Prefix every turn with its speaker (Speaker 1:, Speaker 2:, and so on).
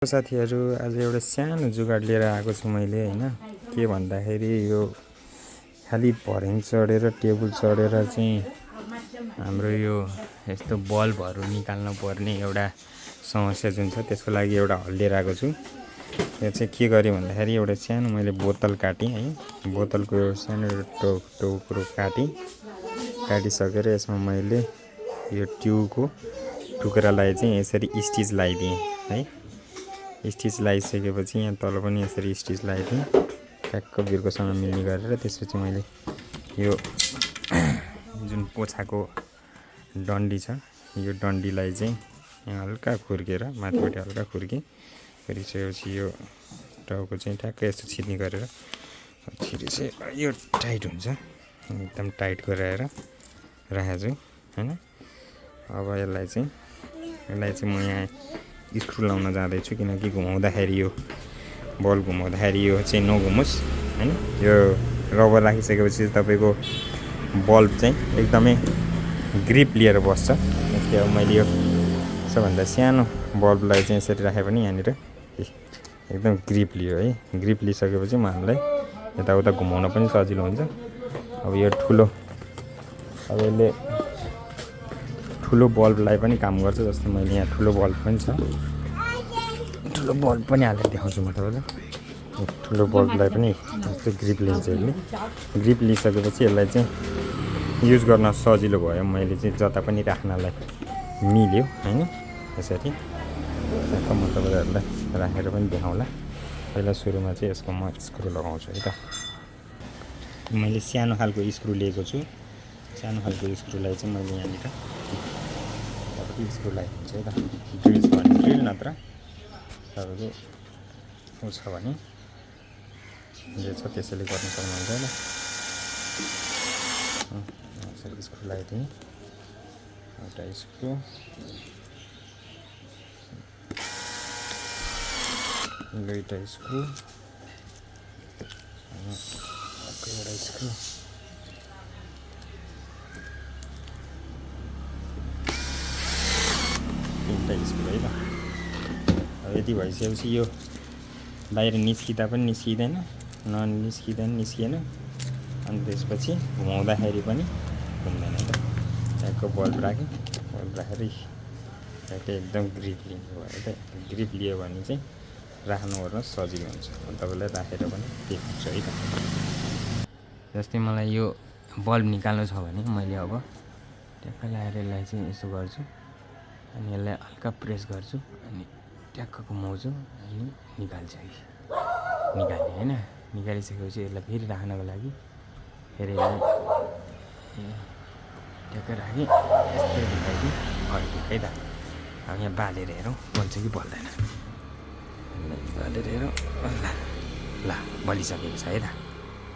Speaker 1: साथीहरु आज एउटा सानो जुगाड लिएर आएको छु मैले हैन के भन्दाखेरि यो खाली भर्याङ चढेर टेबल चढेर चाहिँ हाम्रो यो यस्तो बल्बहरु निकाल्न पर्ने एउटा समस्या जुन छ त्यसको लागि एउटा हल लिएर आएको छु। यो चाहिँ के गरे भन्दाखेरि एउटा सानो मैले बोतल काटे है बोतलको सानो टुक्रो काटिसकेर यसमा मैले यो ट्युबको टुक्रालाई चाहिँ यसरी स्टिच लगाइदिए है। स्टिच लगाइसकेपछि यहाँ तल पनि यसरी स्टिच लगाइदिएँ ट्याक्क बिर्कोसँग मिल्ने गरेर। त्यसपछि मैले यो जुन पोछाको डन्डी छ यो डन्डीलाई चाहिँ यहाँ हल्का खुर्केर माथिबाट हल्का खुर्के गरिसकेपछि यो टाउको चाहिँ ट्याक्क यस्तो छिर्ने गरेर छिरेपछि यो टाइट हुन्छ एकदम टाइट गराएर राखेको छु हैन। अब यसलाई चाहिँ म यहाँ स्क्रु लाउन जाँदैछु किनकि घुमाउँदाखेरि यो बल घुमाउँदाखेरि यो चाहिँ नघुमोस् हैन। यो रबर राखिसकेपछि तपाईको बल्ब चाहिँ एकदमै ग्रिप लिएर बस्छ। त्यसले अब मैले यो सबभन्दा सानो बल्बलाई चाहिँ यसरी राखे पनि यहाँनिर एकदम ग्रिप लियो है। ग्रिप लिइसकेपछि हामीलाई यताउता घुमाउन पनि सजिलो हुन्छ। अब यो ठुलो अब यसले ठुलो बल्बलाई पनि काम गर्छ। जस्तो मैले यहाँ ठुलो बल्ब पनि छ ठुलो बल्ब पनि हालेर देखाउँछु म तपाईलाई। ठुलो बल्बलाई पनि यस्तो ग्रिप लिन्छ यसले। ग्रिप लिइसकेपछि यसलाई चाहिँ युज गर्न सजिलो भयो। मैले चाहिँ जता पनि राख्नलाई मिल्यो हैन। यसरी म तपाईहरुलाई राखेर पनि देखाउँला। पहिला सुरुमा चाहिँ यसको म स्क्रु लगाउँछु है त। मैले सानो खालको स्क्रु लिएको छु। सानो खालको स्क्रुलाई चाहिँ मैले यहाँनिर स्क्रु लगाइदिन्छु है त। ड्रिल छ भने ड्रिल नत्र तपाईँको छ भने जे छ त्यसैले गर्न सक्नुहुन्छ हैन। यसरी स्क्रु लगाइदिएँ एउटा स्क्रु दुईटा स्क्रु एउटा स्क्रु स्क्रु है त। अब यति भइसकेपछि यो बाहिर निस्किँदा पनि निस्किँदैन निस्किएन। अनि त्यसपछि घुमाउँदाखेरि पनि घुम्दैन है त। ट्याक्क बल्ब राखेँ बल्ब राखेर ट्याक्क एकदम ग्रिप लिने भयो है त। ग्रिप लियो भने चाहिँ राख्नुओर्न सजिलो हुन्छ। तपाईँलाई राखेर पनि देखाउँछु है त। जस्तै मलाई यो बल्ब निकाल्नु छ भने मैले अब ट्याक्क लगाएर यसलाई चाहिँ यसो गर्छु अनि यसलाई हल्का प्रेस गर्छु अनि ट्याक्क घुमाउँछु अनि निकाल्छु निकाल्ने हैन। निकालिसकेपछि यसलाई फेरि राख्नको लागि फेरि यसलाई ट्याक्क राखेँ यस्तै देखाइदिएँ अड्कियो है त। अब यहाँ बालेर हेरौँ बल्छ कि बल्दैन। बालेर हेरौँ ल बलिसकेको छ है त।